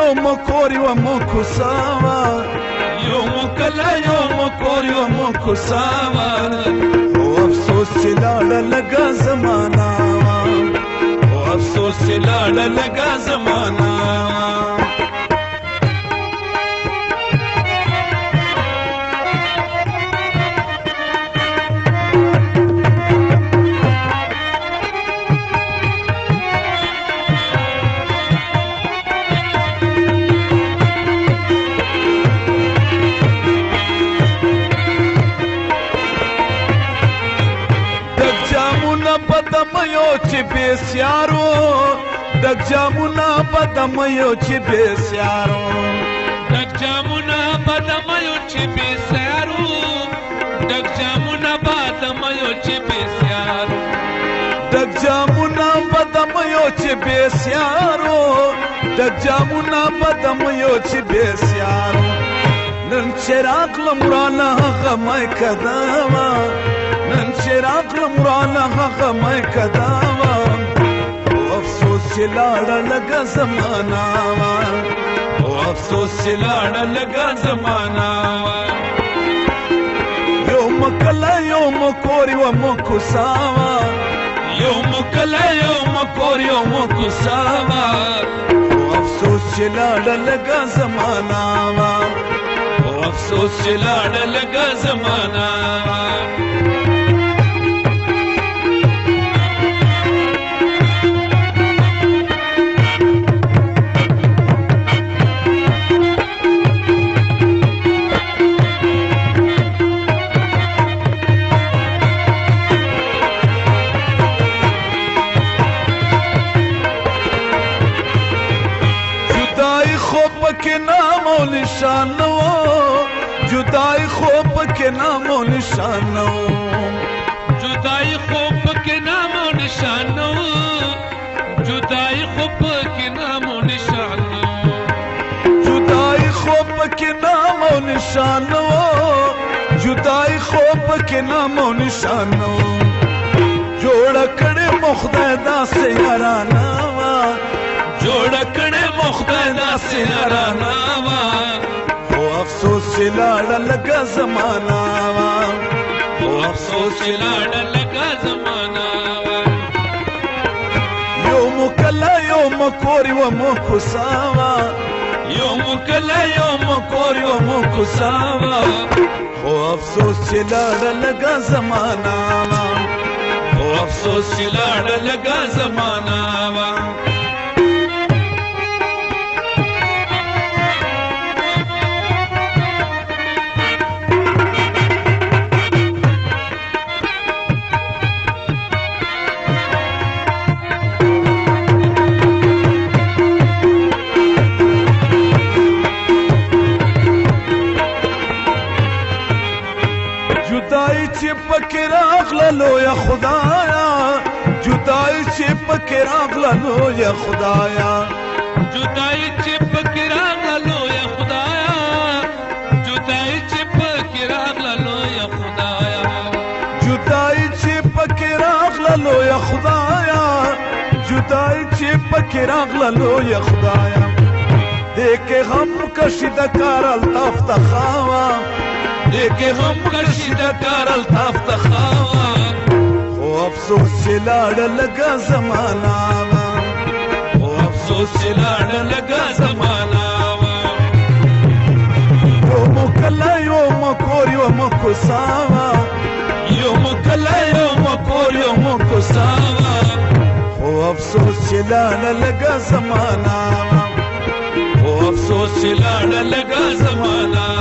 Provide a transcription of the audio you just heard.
یو مکور یو مکوساوا یو مکلا یو مکور یو مکوساوا او افسوس چې لاړه لګا زمانہ او افسوس چې لاړه لګا زمانہ بدميو چې بسيارو دک جامونا بدميو چې بسيارو دک جامونا بدميو چې بسيارو دک جامونا بدميو چې بسيارو دک جامونا بدميو چې بسيارو دک جامونا بدميو چې بسيارو نن چراغ لمرانا غمای کداوا نن چراغ لمرانا غمای کداوا او افسوس چې لاړه لګا زمانہ او افسوس چې لاړه لګا زمانہ یو مکلا یو مکور یو مکوساوا یو مکلا یو مکور یو مکوساوا او افسوس چې لاړه لګا زمانہ افسوس چې لاړه لګا زمانہ جدائی خوب کے نام و نشان जुदाई خوب के नामो निशानो जुदाई خوب के नामो निशानो जुदाई خوب के नामो निशानो जुदाई خوब के नामो निशानो जुदाई خوب के नामो निशानो जोड़ कड़े मुख्तदा से याराना जोड़ कड़े मुख्तदा से याराना افسوس چې لاړه لګا زمانہ او افسوس چې لاړه لګا زمانہ یو مکلا یو مکور یو مکوساوا یو مکلا یو مکور یو مکوساوا او افسوس چې لاړه لګا زمانہ او افسوس چې لاړه لګا زمانہ जुदाई چې پکې راغللو یا خدایا जुदाई چې پکې راغللو یا خدایا जुदाई چې پکې راغللو یا خدایا जुदाई چې پکې راغللو یا خدایا जुदाई چې پکې راغللو یا خدایا जुदाई چې پکې راغللو یا خدایا دې غم کشید کار الطاف تخاوا دې غم کشید کار الطاف تخاوا او افسوس چې لاړه لګا زمانہ او افسوس چې لاړه لګا زمانہ یو مکلا یو مکور یو مکوساوا یو مکلا یو مکور یو مکوساوا او افسوس چې لاړه لګا زمانہ او افسوس چې لاړه لګا زمانہ